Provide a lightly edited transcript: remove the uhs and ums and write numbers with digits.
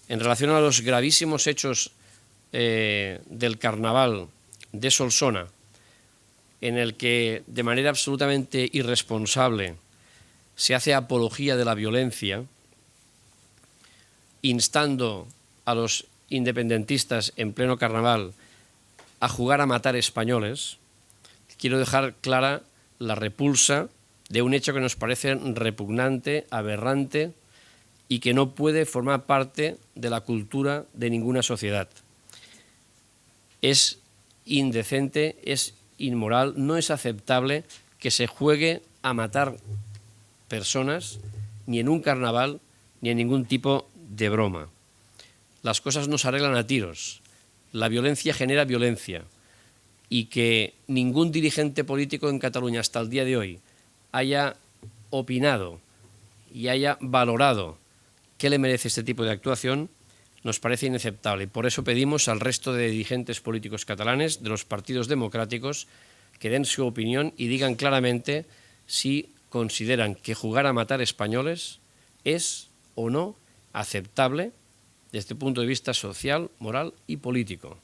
En relación a los gravísimos hechos del carnaval de Solsona, en el que de manera absolutamente irresponsable se hace apología de la violencia, instando a los independentistas en pleno carnaval a jugar a matar españoles, quiero dejar clara la repulsa de un hecho que nos parece repugnante, aberrante y que no puede formar parte de la cultura de ninguna sociedad. Es indecente, es inmoral, no es aceptable que se juegue a matar personas ni en un carnaval ni en ningún tipo de broma. Las cosas no se arreglan a tiros. La violencia genera violencia y que ningún dirigente político en Cataluña hasta el día de hoy haya opinado y haya valorado qué le merece este tipo de actuación nos parece inaceptable. Por eso pedimos al resto de dirigentes políticos catalanes de los partidos democráticos que den su opinión y digan claramente si consideran que jugar a matar españoles es o no aceptable desde el punto de vista social, moral y político.